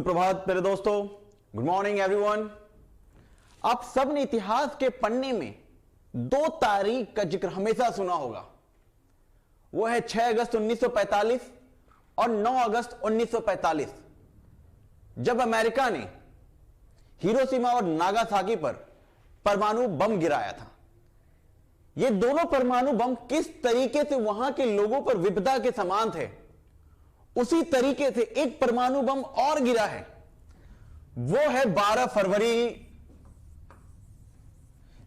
सुप्रभात मेरे दोस्तों, गुड मॉर्निंग एवरीवन। आप सब ने इतिहास के पन्ने में 2 तारीख का जिक्र हमेशा सुना होगा। वो है 6 अगस्त 1945 और 9 अगस्त 1945, जब अमेरिका ने हिरोशिमा और नागासाकी पर परमाणु बम गिराया था। ये दोनों परमाणु बम किस तरीके से वहां के लोगों पर विपदा के समान थे, उसी तरीके से एक परमाणु बम और गिरा है। वो है 12 फरवरी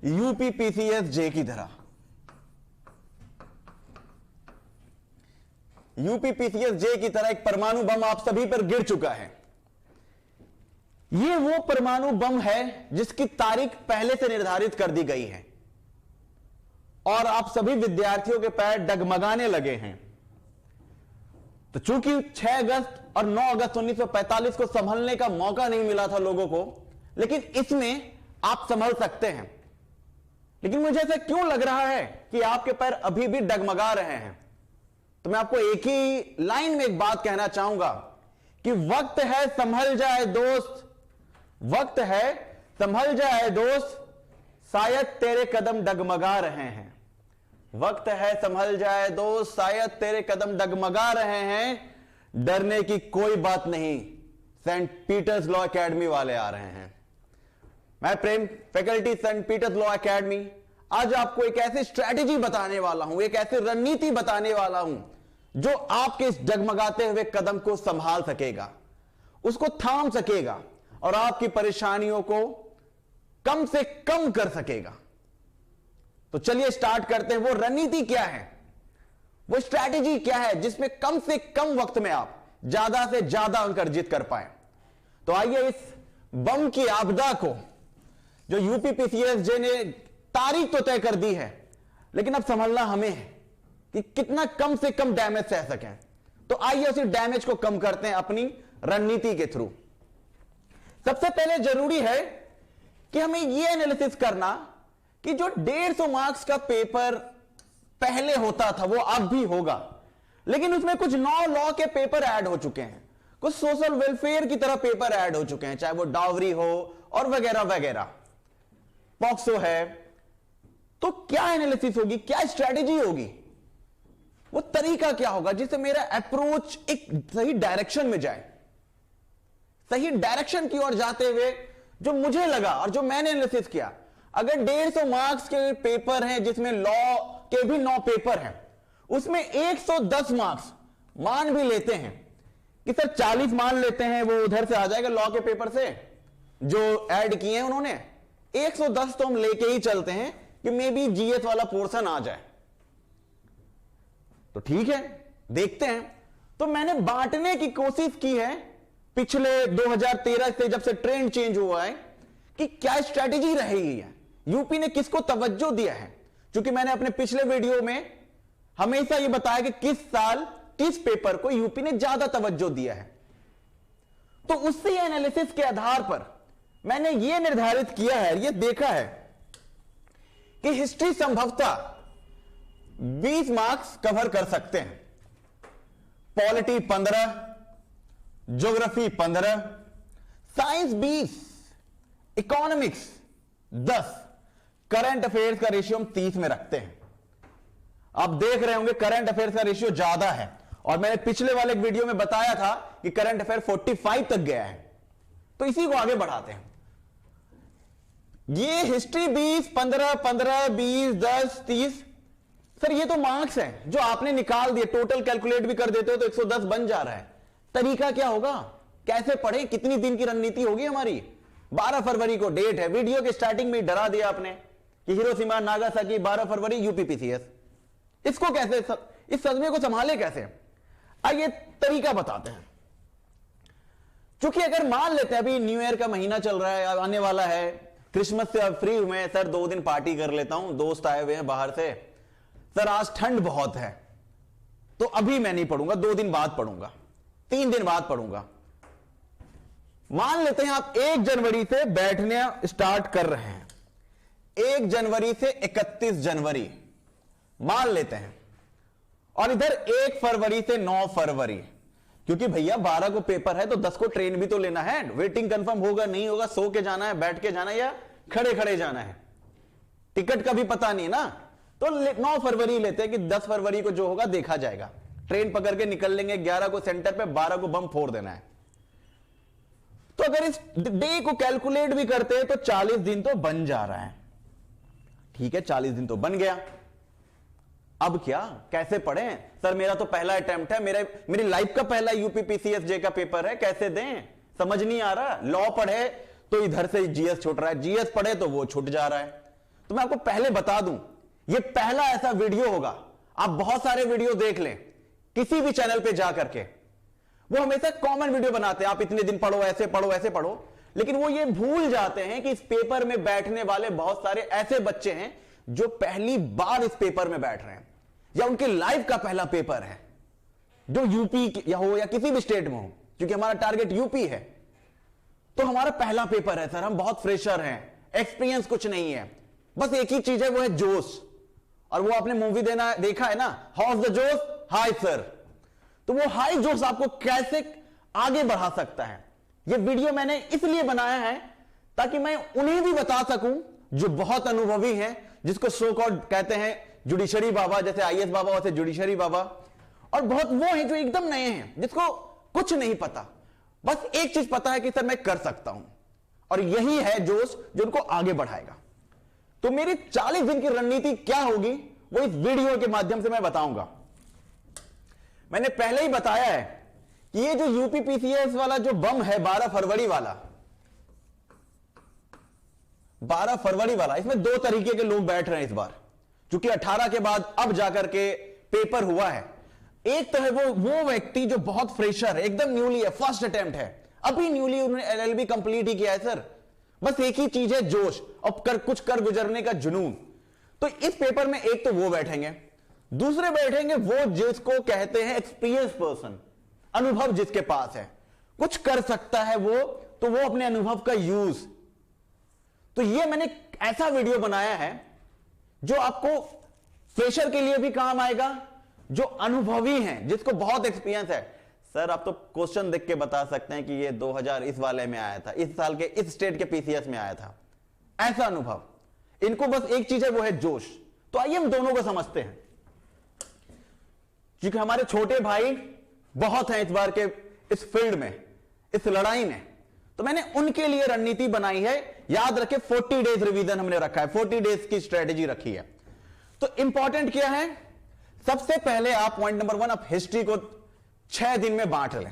यूपीपीसीएस-जे की तरह। यूपीपीसीएस-जे की तरह एक परमाणु बम आप सभी पर गिर चुका है। यह वो परमाणु बम है जिसकी तारीख पहले से निर्धारित कर दी गई है और आप सभी विद्यार्थियों के पैर डगमगाने लगे हैं। तो चूंकि 6 अगस्त और 9 अगस्त 1945 को संभलने का मौका नहीं मिला था लोगों को, लेकिन इसमें आप संभल सकते हैं। लेकिन मुझे ऐसा क्यों लग रहा है कि आपके पैर अभी भी डगमगा रहे हैं? तो मैं आपको एक ही लाइन में एक बात कहना चाहूंगा कि वक्त है संभल जाए दोस्त, वक्त है संभल जाए दोस्त, शायद तेरे कदम डगमगा रहे हैं। वक्त है संभल जाए दोस्त, शायद तेरे कदम डगमगा रहे हैं। डरने की कोई बात नहीं, सेंट पीटर्स लॉ एकेडमी वाले आ रहे हैं। मैं Prem, faculty Saint Peter's law academy, आज आपको एक ऐसी स्ट्रैटेजी बताने वाला हूं, एक ऐसी रणनीति बताने वाला हूं जो आपके इस डगमगाते हुए कदम को संभाल सकेगा, उसको थाम सकेगा और आपकी परेशानियों को कम से कम कर सकेगा। तो चलिए स्टार्ट करते हैं। वो रणनीति क्या है, वो स्ट्रैटेजी क्या है जिसमें कम से कम वक्त में आप ज्यादा से ज्यादा अंक अर्जित कर पाए। तो आइए इस बम की आपदा को, जो यूपीपीसीएस-जे ने तारीख तो तय कर दी है, लेकिन अब संभलना हमें है कि कितना कम से कम डैमेज सह सकें। तो आइए उसी डैमेज को कम करते हैं अपनी रणनीति के थ्रू। सबसे पहले जरूरी है कि हमें यह एनालिसिस करना कि जो 150 मार्क्स का पेपर पहले होता था वो अब भी होगा, लेकिन उसमें कुछ 9 लॉ के पेपर ऐड हो चुके हैं, कुछ सोशल वेलफेयर की तरह पेपर ऐड हो चुके हैं, चाहे वो डावरी हो और वगैरह वगैरह, पॉक्सो है। तो क्या एनालिसिस होगी, क्या स्ट्रैटेजी होगी, वो तरीका क्या होगा जिससे मेरा अप्रोच एक सही डायरेक्शन में जाए, सही डायरेक्शन की ओर जाते हुए जो मुझे लगा और जो मैंने एनालिसिस किया। अगर 150 मार्क्स के पेपर हैं जिसमें लॉ के भी 9 पेपर हैं, उसमें 110 मार्क्स मान भी लेते हैं कि सर 40 मान लेते हैं, वो उधर से आ जाएगा लॉ के पेपर से जो ऐड किए हैं उन्होंने, 110 तो हम लेके ही चलते हैं कि मे बी जीएस वाला पोर्शन आ जाए। तो ठीक है, देखते हैं। तो मैंने बांटने की कोशिश की है पिछले 2013 से, जब से ट्रेंड चेंज हुआ है, कि क्या स्ट्रैटेजी रहेगी है, यूपी ने किसको तवज्जो दिया है। क्योंकि मैंने अपने पिछले वीडियो में हमेशा यह बताया कि किस साल किस पेपर को यूपी ने ज्यादा तवज्जो दिया है। तो उसी एनालिसिस के आधार पर मैंने यह निर्धारित किया है, यह देखा है कि हिस्ट्री संभवतः 20 मार्क्स कवर कर सकते हैं, polity 15, geography 15, science 20, economics 10, current affairs का रेशियो हम 30 में रखते हैं। आप देख रहे होंगे करंट अफेयर्स का रेशियो ज्यादा है, और मैंने पिछले वाले वीडियो में बताया था कि करंट अफेयर 45 तक गया है। तो इसी को आगे बढ़ाते हैं। ये हिस्ट्री 20, 15, 15, 20, 10, 30, सर ये तो मार्क्स हैं जो आपने निकाल दिए, टोटल कैलकुलेट भी कर देते हो तो 110 बन जा रहा है। तरीका क्या होगा, कैसे पढ़े, कितनी दिन की रणनीति होगी हमारी? 12 फरवरी को डेट है, वीडियो के स्टार्टिंग में डरा दिया आपने कि हिरोशिमा नागासाकी 12 फरवरी यूपीपीसीएस। इसको कैसे, इस सदमे को संभाले कैसे? आइए तरीका बताते हैं। क्योंकि अगर मान लेते हैं अभी न्यू ईयर का महीना चल रहा है, आने वाला है, क्रिसमस से अब फ्री हुए, सर 2 दिन पार्टी कर लेता हूं, दोस्त आए हुए हैं बाहर से, सर आज ठंड बहुत है तो अभी मैं नहीं पढ़ूंगा, 2 दिन बाद पढ़ूंगा, 3 दिन बाद पढ़ूंगा। मान लेते हैं आप 1 जनवरी से बैठने स्टार्ट कर रहे हैं, 1 जनवरी से 31 जनवरी मान लेते हैं, और इधर 1 फरवरी से 9 फरवरी, क्योंकि भैया 12 को पेपर है तो 10 को ट्रेन भी तो लेना है। वेटिंग कंफर्म होगा नहीं होगा, सो के जाना है, बैठ के जाना है या खड़े खड़े जाना है, टिकट का भी पता नहीं ना। तो 9 फरवरी लेते हैं कि 10 फरवरी को जो होगा देखा जाएगा। ट्रेन पकड़ के निकल लेंगे 11 को सेंटर पे, 12 को बम फोड़ देना है। तो अगर इस डे को कैलकुलेट भी करते हैं तो 40 दिन तो बन जा रहा है। ठीक है, 40 दिन तो बन गया। अब क्या, कैसे पढ़ें? सर मेरा तो पहला अटेम्प्ट है, मेरी लाइफ का पहला यूपीपीसीएसजे का पेपर है, कैसे दें? समझ नहीं आ रहा। लॉ पढ़े तो इधर से जीएस छूट रहा है, जीएस पढ़े तो वो छूट जा रहा है। तो मैं आपको पहले बता दूं, ये पहला ऐसा वीडियो होगा, आप बहुत सारे वीडियो देख लें किसी भी चैनल पे जा करके, वो हमेशा कॉमन वीडियो बनाते हैं, आप इतने दिन पढ़ो, ऐसे पढ़ो, ऐसे पढ़ो, लेकिन वो ये भूल जाते हैं कि इस पेपर में बैठने वाले बहुत सारे ऐसे बच्चे हैं जो पहली बार इस पेपर में बैठ रहे हैं, या उनकी लाइफ का पहला पेपर है, जो यूपी या हो या किसी भी स्टेट में हो, क्योंकि हमारा टारगेट यूपी है। तो हमारा पहला पेपर है सर, हम बहुत फ्रेशर हैं, एक्सपीरियंस कुछ नहीं है, बस एक ही चीज है, वो है जोश। और वो आपने मूवी देखा है ना, हाउस द जोश, हाई सर। तो वो हाई जोश आपको कैसे आगे बढ़ा सकता है, ये वीडियो मैंने इसलिए बनाया है ताकि मैं उन्हें भी बता सकूं जो बहुत अनुभवी हैं, जिसको सो कॉल्ड कहते हैं जुडिशरी बाबा, जैसे आईएएस बाबा वैसे जुडिशरी बाबा, और बहुत वो हैं जो एकदम नए हैं, जिसको कुछ नहीं पता, बस एक चीज पता है कि सर मैं कर सकता हूं, और यही है जोश जो उनको आगे बढ़ाएगा। तो मेरी 40 दिन की रणनीति क्या होगी वो इस वीडियो के माध्यम से मैं बताऊंगा। मैंने पहले ही बताया है कि ये जो यूपीपीसीएस वाला जो बम है 12 फरवरी वाला, 12 फरवरी वाला, इसमें 2 तरीके के लोग बैठ रहे हैं इस बार, क्योंकि 18 के बाद अब जाकर के पेपर हुआ है। एक तो है वो व्यक्ति जो बहुत फ्रेशर है, एकदम न्यूली है, फर्स्ट अटेम्प्ट है, अभी न्यूली उन्होंने एलएलबी कंप्लीट ही किया है सर, बस एक ही चीज है जोश और कुछ कर गुजरने का जुनून। तो इस पेपर में एक तो वो बैठेंगे, दूसरे बैठेंगे वो जिसको कहते हैं एक्सपीरियंस पर्सन, अनुभव जिसके पास है, कुछ कर सकता है वो, तो वो अपने अनुभव का यूज। तो ये मैंने ऐसा वीडियो बनाया है जो आपको फ्रेशर के लिए भी काम आएगा, जो अनुभवी हैं, जिसको बहुत एक्सपीरियंस है। सर आप तो क्वेश्चन देख के बता सकते हैं कि ये 2000 इस वाले में आया था, इस साल के इस स्टेट के पीसीएस में आया था, ऐसा अनुभव। इनको बस एक चीज है, वो है जोश। तो आइए हम दोनों को समझते हैं, क्योंकि हमारे छोटे भाई बहुत हैं इस बार के इस फील्ड में, इस लड़ाई में। तो मैंने उनके लिए रणनीति बनाई है। याद रखें 40 डेज रिवीजन हमने रखा है, 40 डेज की स्ट्रेटेजी रखी है। तो इंपॉर्टेंट क्या है, सबसे पहले आप पॉइंट नंबर 1, आप हिस्ट्री को 6 दिन में बांट लें।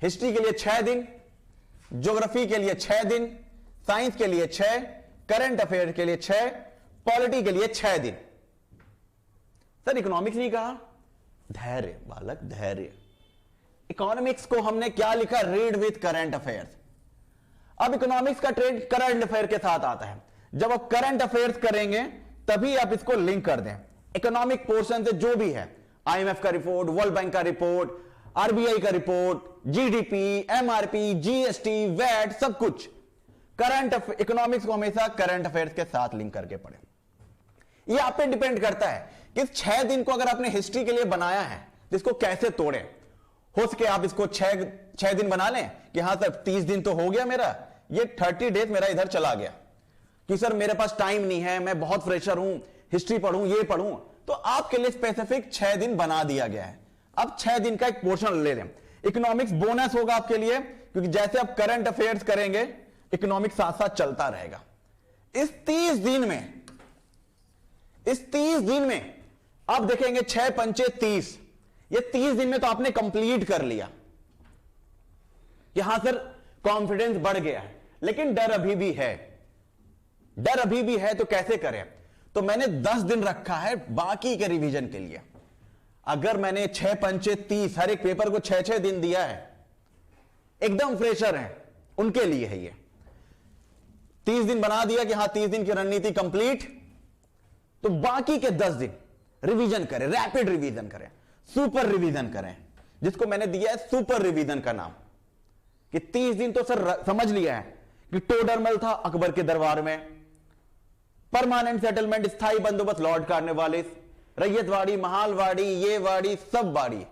हिस्ट्री के लिए 6 दिन, ज्योग्राफी के लिए 6 दिन, साइंस के लिए 6, करंट अफेयर के लिए 6, पॉलिटी के लिए 6 दिन। सर इकोनॉमिक्स नहीं कहा? धैर्य बालक, धैर्य। इकोनॉमिक्स को हमने क्या लिखा? Read with current affairs. अब इकोनॉमिक्स का ट्रेड करंट अफेयर के साथ आता है। जब आप करंट अफेयर्स करेंगे तभी आप इसको लिंक कर दें इकोनॉमिक पोर्शन से, जो भी है, आईएमएफ का रिपोर्ट, वर्ल्ड बैंक का रिपोर्ट, आरबीआई का report, GDP, MRP, GST, VAT, सब कुछ करंट इकोनॉमिक्स को हमेशा करंट अफेयर्स के साथ लिंक करके पढ़ें। ये आप पे डिपेंड करता है कि 6 दिन को अगर आपने हिस्ट्री के लिए बनाया है तो इसको कैसे तोड़े। हो सके आप इसको 6 दिन बना लें कि हाँ सर 30 दिन तो हो गया मेरा, ये 30 डेज मेरा इधर चला गया कि सर मेरे पास टाइम नहीं है, मैं बहुत फ्रेशर हूं, हिस्ट्री पढ़ूं, ये पढ़ूं। तो आपके लिए स्पेसिफिक 6 दिन बना दिया गया है। अब 6 दिन का एक पोर्शन ले लें। इकोनॉमिक्स बोनस होगा आपके लिए, क्योंकि जैसे आप करंट अफेयर्स करेंगे इकोनॉमिक्स साथ साथ चलता रहेगा। इस 30 दिन में आप देखेंगे 6 पंचे 30, ये 30 दिन में तो आपने कंप्लीट कर लिया कि हां सर कॉन्फिडेंस बढ़ गया है, लेकिन डर अभी भी है। डर अभी भी है तो कैसे करें? तो मैंने 10 दिन रखा है बाकी के रिवीजन के लिए। अगर मैंने 6 पंचे 30 हर एक पेपर को 6-6 दिन दिया है, एकदम फ्रेशर है उनके लिए है ये। 30 दिन बना दिया कि हां 30 दिन की रणनीति कंप्लीट, तो बाकी के 10 दिन रिवीजन करें, रैपिड रिवीजन करें, सुपर रिवीजन करें, जिसको मैंने दिया है सुपर रिवीजन का नाम। कि 30 दिन तो सर समझ लिया है कि टोडरमल था अकबर के दरबार में, परमानेंट सेटलमेंट, स्थायी बंदोबस्त लॉर्ड कॉर्नवालिस, रैयतवाड़ी, महालवाड़ी, ये वाड़ी, सब वाड़ी,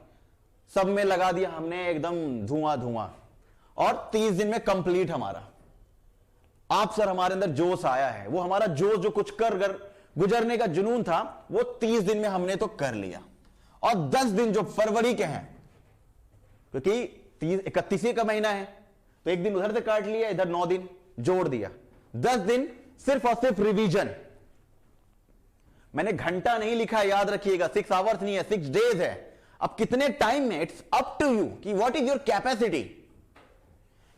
सब में लगा दिया हमने एकदम धुआं धुआं, और 30 दिन में कंप्लीट हमारा। आप सर हमारे अंदर जोश आया है, वो हमारा जोश जो कुछ कर गुजरने का जुनून था वो 30 दिन में हमने तो कर लिया। और 10 दिन जो फरवरी के हैं, क्योंकि 31 का महीना है तो एक दिन उधर से काट लिया, इधर 9 दिन जोड़ दिया, 10 दिन सिर्फ और सिर्फ रिवीजन। मैंने घंटा नहीं लिखा है, याद रखिएगा, 6 आवर्स नहीं है, 6 डेज है। अब कितने टाइम में, इट्स अप टू यू कि व्हाट इज योर कैपेसिटी,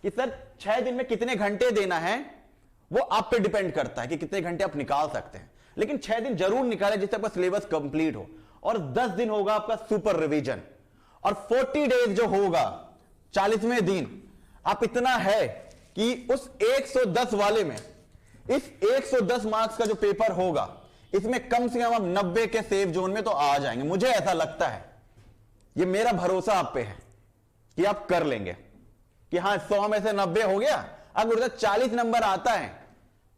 कि सर 6 दिन में कितने घंटे देना है वो आप पे डिपेंड करता है कि कितने घंटे आप निकाल सकते हैं। लेकिन 6 दिन जरूर निकाले जिससे आपका सिलेबस कंप्लीट हो। और 10 दिन होगा आपका सुपर रिवीजन, और 40 डेज जो होगा 40वें दिन, आप इतना है कि उस 110 वाले में, इस 110 मार्क्स का जो पेपर होगा इसमें कम से कम आप 90 के सेफ जोन में तो आ जाएंगे। मुझे ऐसा लगता है, ये मेरा भरोसा आप पे है कि आप कर लेंगे, कि हां 100 में से 90 हो गया। अगर उधर 40 नंबर आता है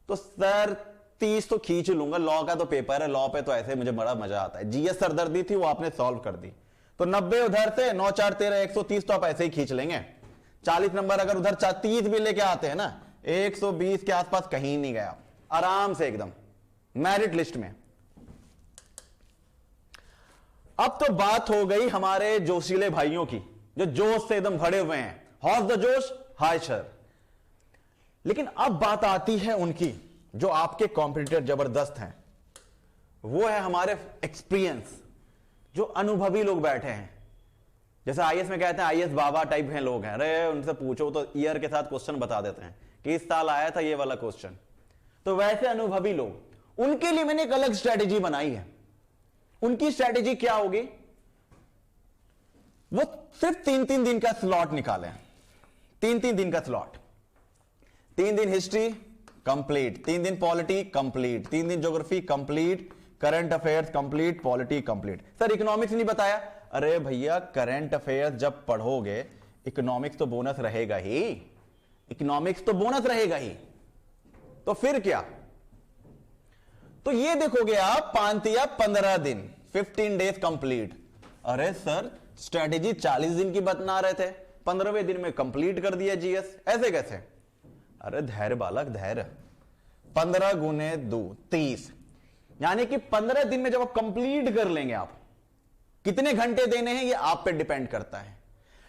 तो सर 30 तो खींच लूंगा, लॉ का तो पेपर है, लॉ पे तो ऐसे मुझे बड़ा मजा आता है। जीएस सरदर्दी थी वो आपने सॉल्व कर दी, तो 90 उधर से, 9 4 13 130 तो आप ऐसे ही खींच लेंगे। 40 नंबर अगर उधर 30 भी लेके आते हैं ना, 120 के आसपास कहीं नहीं गया, आराम से एकदम मेरिट लिस्ट में। अब तो बात हो गई हमारे जोशीले भाइयों की, जो जोश से एकदम भरे हुए हैं, हौस द जोश हाय सर। लेकिन अब बात आती है उनकी जो आपके कॉम्पिटिटर जबरदस्त हैं, वो है हमारे एक्सपीरियंस, जो अनुभवी लोग बैठे हैं। जैसे आईएएस में कहते हैं आईएएस बाबा टाइप हैं लोग हैं, अरे उनसे पूछो तो ईयर के साथ क्वेश्चन बता देते हैं कि इस साल आया था ये वाला क्वेश्चन। तो वैसे अनुभवी लोग, उनके लिए मैंने एक अलग स्ट्रेटेजी बनाई है। उनकी स्ट्रेटेजी क्या होगी, वो सिर्फ 3-3 दिन का स्लॉट निकालें, 3-3 दिन का स्लॉट। 3 दिन हिस्ट्री कंप्लीट, 3 दिन पॉलिटी कंप्लीट, 3 दिन geography complete, current affairs complete, polity complete. Sir economics नहीं बताया, अरे भैया करंट अफेयर्स जब पढ़ोगे इकोनॉमिक्स तो बोनस रहेगा ही, इकोनॉमिक्स तो बोनस रहेगा ही, तो फिर क्या। तो ये देखोगे आप 5 या 15 दिन, 15 डेज कंप्लीट। अरे सर स्ट्रेटेजी 40 दिन की बता रहे थे, 15वें दिन में कंप्लीट कर दिया जीएस, ऐसे कैसे। अरे धैर्य बालक धैर्य, 15 गुने 2 30, यानी कि 15 दिन में जब आप कंप्लीट कर लेंगे, आप कितने घंटे देने हैं ये आप पे डिपेंड करता है।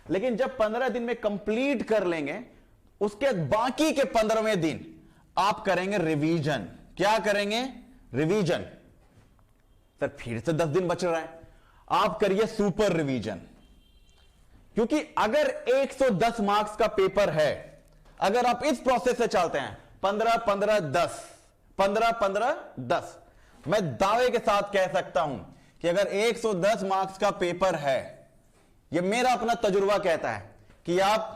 लेकिन जब 15 दिन में कंप्लीट कर लेंगे, उसके बाकी के 15वें दिन आप करेंगे रिवीजन। क्या करेंगे, रिवीजन। सर फिर से 10 दिन बच रहा है, आप करिए सुपर रिवीजन। क्योंकि अगर 110 मार्क्स का पेपर है, अगर आप इस प्रोसेस से चलते हैं 15-15-10, 15-15-10, मैं दावे के साथ कह सकता हूं कि अगर 110 मार्क्स का पेपर है, यह मेरा अपना तजुर्बा कहता है कि आप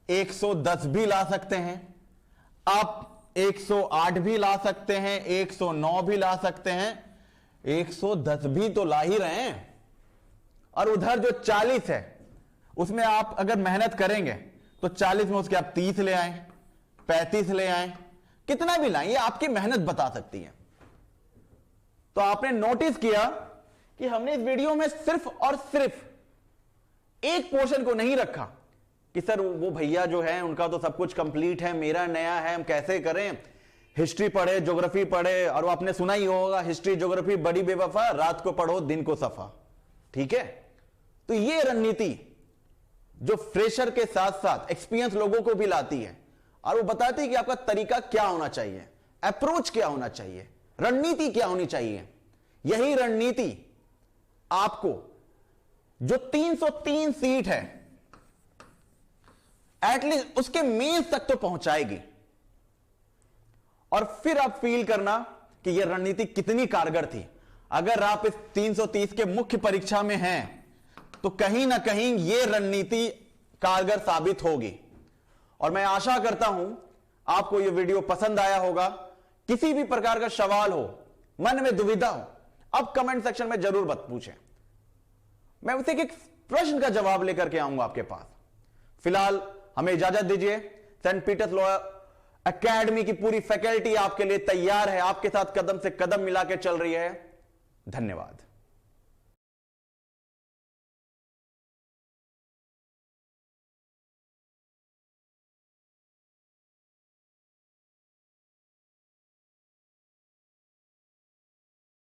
110 भी ला सकते हैं, आप 108 भी ला सकते हैं, 109 भी ला सकते हैं, 110 भी तो ला ही रहे हैं। और उधर जो 40 है उसमें आप अगर मेहनत करेंगे तो 40 में उसके आप 30 ले आए, 35 ले आए, कितना भी लाएं, ये आपकी मेहनत बता सकती है। तो आपने नोटिस किया कि हमने इस वीडियो में सिर्फ और सिर्फ एक पोर्शन को नहीं रखा कि सर वो भैया जो है उनका तो सब कुछ कंप्लीट है, मेरा नया है, हम कैसे करें। हिस्ट्री पढ़े, ज्योग्राफी पढ़े, और वो आपने सुना ही होगा हिस्ट्री ज्योग्राफी बड़ी बेवफा, रात को पढ़ो दिन को सफा। ठीक है, तो ये रणनीति जो फ्रेशर के साथ साथ एक्सपीरियंस लोगों को भी लाती है, और वो बताती है कि आपका तरीका क्या होना चाहिए, अप्रोच क्या होना चाहिए, रणनीति क्या होनी चाहिए। यही रणनीति आपको जो 303 सीट है एटलीस्ट उसके मेंस तक तो पहुंचाएगी। और फिर आप फील करना कि यह रणनीति कितनी कारगर थी। अगर आप इस 330 के मुख्य परीक्षा में हैं तो कहीं ना कहीं यह रणनीति कारगर साबित होगी। और मैं आशा करता हूं आपको यह वीडियो पसंद आया होगा। किसी भी प्रकार का सवाल हो, मन में दुविधा हो, अब कमेंट सेक्शन में जरूर मत पूछें, मैं उसे एक प्रश्न का जवाब लेकर के आऊंगा आपके पास। फिलहाल हमें इजाजत दीजिए। सेंट पीटर्स लॉ एकेडमी की पूरी फैकल्टी आपके लिए तैयार है, आपके साथ कदम से कदम मिला के चल रही है। धन्यवाद।